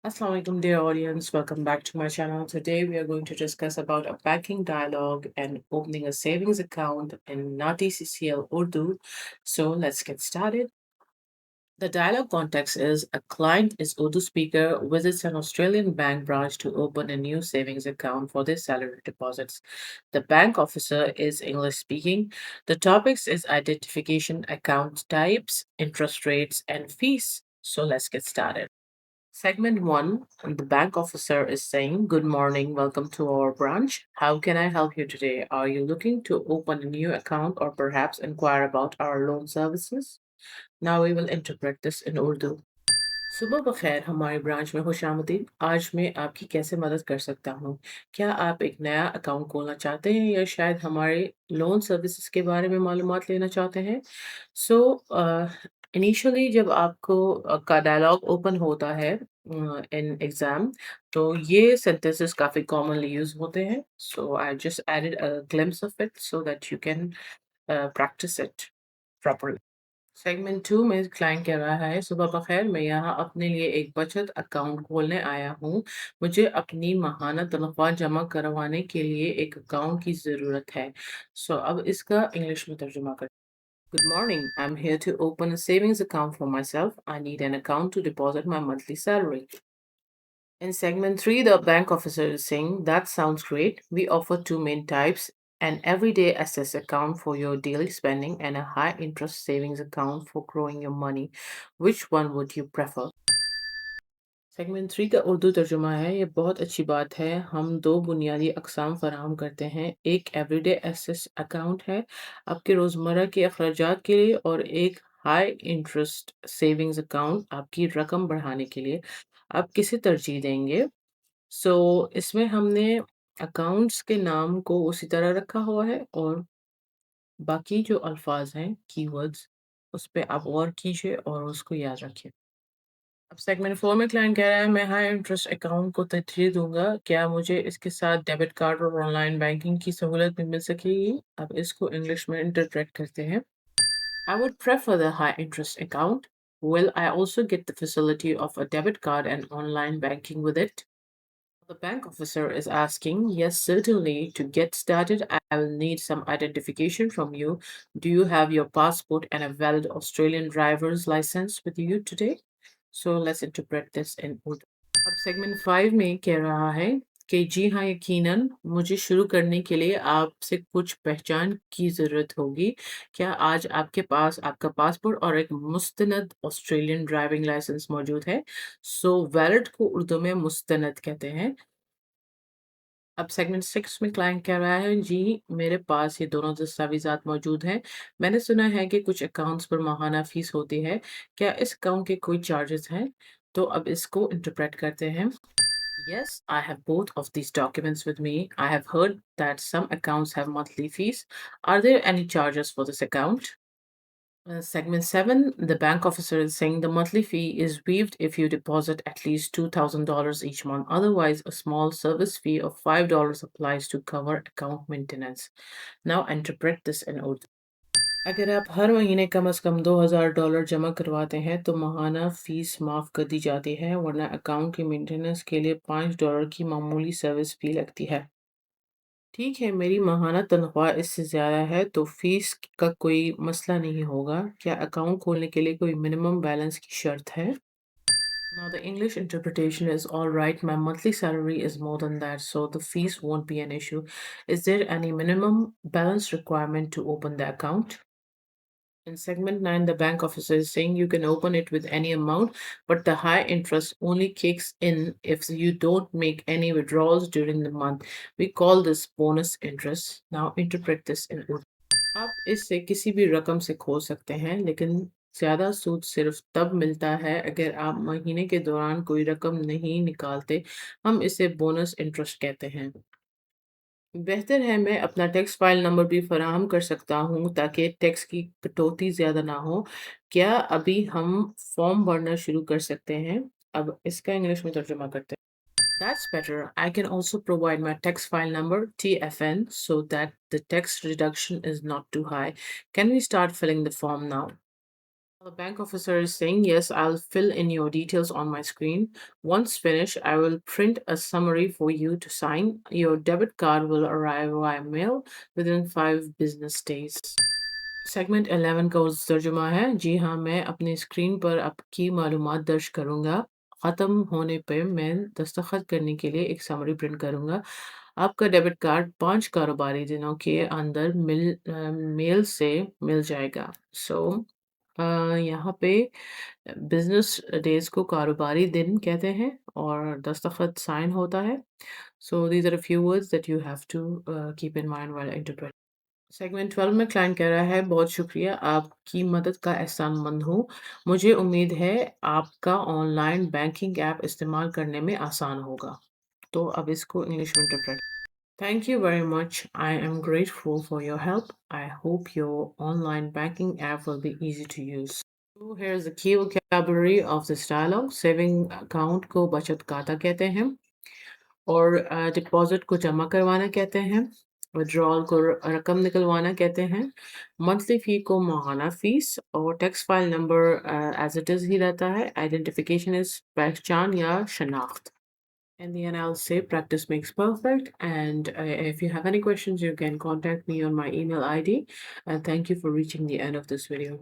Assalamualaikum, dear audience. Welcome back to my channel. Today we are going to discuss about a banking dialogue and opening a savings account in Nati CCL Urdu. So let's get started. The dialogue context is a client is Urdu speaker visits an Australian bank branch to open a new savings account for their salary deposits. The bank officer is English speaking. The topics is identification, account types, interest rates, and fees. So let's get started. Segment one, the bank officer is saying, "Good morning, welcome to our branch. How can I help you today? Are you looking to open a new account or perhaps inquire about our loan services?" Now we will interpret this in Urdu. सुबह बखैर हमारी branch में खुशामदीद। आज मैं आपकी कैसे मदद कर सकता हूँ? क्या आप एक नया अकाउंट खोलना चाहते हैं या शायद हमारे लोन सर्विसेज के बारे में मालूमात लेना चाहते हैं? सो इनिशियली जब आपको का डायलॉग ओपन होता है इन एग्जाम, तो ये सेंटेंसेस काफ़ी कॉमनली यूज होते हैं। So I just added a glimpse of it so that you can practise it properly. Segment 2 में क्लाइंट कह रहा है, सुबह बखैर, मैं यहाँ अपने लिए एक बचत अकाउंट खोलने आया हूँ। मुझे अपनी माहाना तनख्वाह जमा करवाने के लिए एक अकाउंट की ज़रूरत है। सो अब इसका इंग्लिश में तर्जुमा कर। Good morning. I'm here to open a savings account for myself. I need an account to deposit my monthly salary. In segment 3, the bank officer is saying, "That sounds great. We offer two main types, an everyday access account for your daily spending and a high interest savings account for growing your money. Which one would you prefer?" Segment 3 का उर्दू तर्जुमा है, ये बहुत अच्छी बात है। हम दो बुनियादी अक़साम फ़राहम करते हैं। एक एवरीडे एक्सेस अकाउंट है आपके रोज़मर्रा के अखराजात के लिए, और एक हाई इंटरेस्ट सेविंग्स अकाउंट आपकी रकम बढ़ाने के लिए। आप किसे तरजीह देंगे? सो इसमें हमने अकाउंट्स के नाम को उसी तरह रखा हुआ है, और बाकी जो अल्फाज हैं कीवर्ड्स, उस पे आप गौर कीजिए और उसको याद रखिए। अब सेगमेंट 4 में क्लाइंट कह रहा है, मैं हाई इंटरेस्ट अकाउंट को तरजीह दूंगा। क्या मुझे इसके साथ डेबिट कार्ड और ऑनलाइन बैंकिंग की सहूलत भी मिल सकेगी? अब इसको इंग्लिश में इंटरप्रेट करते हैं। I would prefer the high interest account. Will I also get the facility of a debit card and online banking with it? The bank officer is asking, yes, certainly. To get started, I will need some identification from you. Do you have your passport and a valid Australian driver's license with you today? So let's interpret this in Urdu. अब segment 5 में कह रहा है कि जी हाँ, यकीनन, मुझे शुरू करने के लिए आपसे कुछ पहचान की ज़रूरत होगी। क्या आज आपके पास आपका पासपोर्ट और एक मुस्तनद ऑस्ट्रेलियन ड्राइविंग लाइसेंस मौजूद है? सो वैलिड को उर्दू में मुस्तनद कहते हैं। अब सेगमेंट 6 में क्लाइंट कह रहा है, जी, मेरे पास ये दोनों दस्तावेज़ात मौजूद हैं। मैंने सुना है कि कुछ अकाउंट्स पर माहाना फ़ीस होती है। क्या इस अकाउंट के कोई चार्जेज़ हैं? तो अब इसको इंटरप्रेट करते हैं। Yes, I have both of these documents with me. I have heard that some accounts have monthly fees. Are there any charges for this account? Segment 7, the bank officer is saying the monthly fee is waived if you deposit at least $2,000 each month. Otherwise, a small service fee of $5 applies to cover account maintenance. Now interpret this in Urdu. अगर आप हर महीने कम से कम $2,000 जमा करवाते हैं तो माहाना fees माफ़ कर दी जाती है, वरना अकाउंट की मेंटेनेंस के लिए $5 की मामूली सर्विस फी लगती है। ठीक है, मेरी माहाना तनख्वाह इससे ज़्यादा है तो फ़ीस का कोई मसला नहीं होगा। क्या अकाउंट खोलने के लिए कोई मिनिमम बैलेंस की शर्त है? Now the English interpretation is, all right, my monthly salary is more than that, so the fees won't be an issue. Is there any minimum balance requirement to open the account? In segment 9, the bank officer is saying you can open it with any amount, but the high interest only kicks in if you don't make any withdrawals during the month. We call this bonus interest. Now interpret this in Urdu. आप इससे किसी भी रकम से खो सकते हैं, लेकिन ज़्यादा सूद सिर्फ तब मिलता है अगर आप महीने के दौरान कोई रकम नहीं निकालते। हम इसे बोनस इंटरेस्ट कहते हैं। बेहतर है मैं अपना टैक्स फ़ाइल नंबर भी फ़राहम कर सकता हूँ ताकि टैक्स की कटौती ज़्यादा ना हो। क्या अभी हम फ़ॉर्म भरना शुरू कर सकते हैं? अब इसका इंग्लिश में तर्जुमा करते हैं। That's better. I can also provide my tax file number, TFN, so that the tax reduction is not too high. Can we start filling the form now? The bank officer is saying, yes, I'll fill in your details on my screen. Once finished, I will print a summary for you to sign. Your debit card will arrive via mail within 5 business days. Segment 11 का उस तर्जुमा है। जी हाँ, मैं अपनी screen पर आपकी मालूमात दर्ज करूँगा। ख़त्म होने पे मैं दस्तखत करने के लिए एक समरी प्रिंट करूँगा। आपका डेबिट कार्ड 5 कारोबारी दिनों के अंदर मेल से मिल जाएगा। सो अ, यहाँ पे बिज़नेस डेज़ को कारोबारी दिन कहते हैं और दस्तखत साइन होता है। So these are a few words that you have to keep in mind while interpreting. Segment 12 में क्लाइंट कह रहा है, बहुत शुक्रिया, आपकी मदद का एहसानमंद हूँ। मुझे उम्मीद है आपका ऑनलाइन बैंकिंग ऐप इस्तेमाल करने में आसान होगा। तो अब इसको इंग्लिश में interpret. Thank you very much. I am grateful for your help. I hope your online banking app will be easy to use. So here's the key vocabulary of this dialogue. Saving account को बचत खाता कहते हैं और deposit को जमा करवाना कहते हैं। विड्रॉल को रकम निकलवाना कहते हैं। मंथली फ़ी को माहाना फ़ीस और tax file number as it is ही रहता है। आइडेंटिफिकेशन इज़ पहचान या शनाख्त। In the end, I'll say practice makes perfect. And if you have any questions, you can contact me on my email ID. And thank you for reaching the end of this video.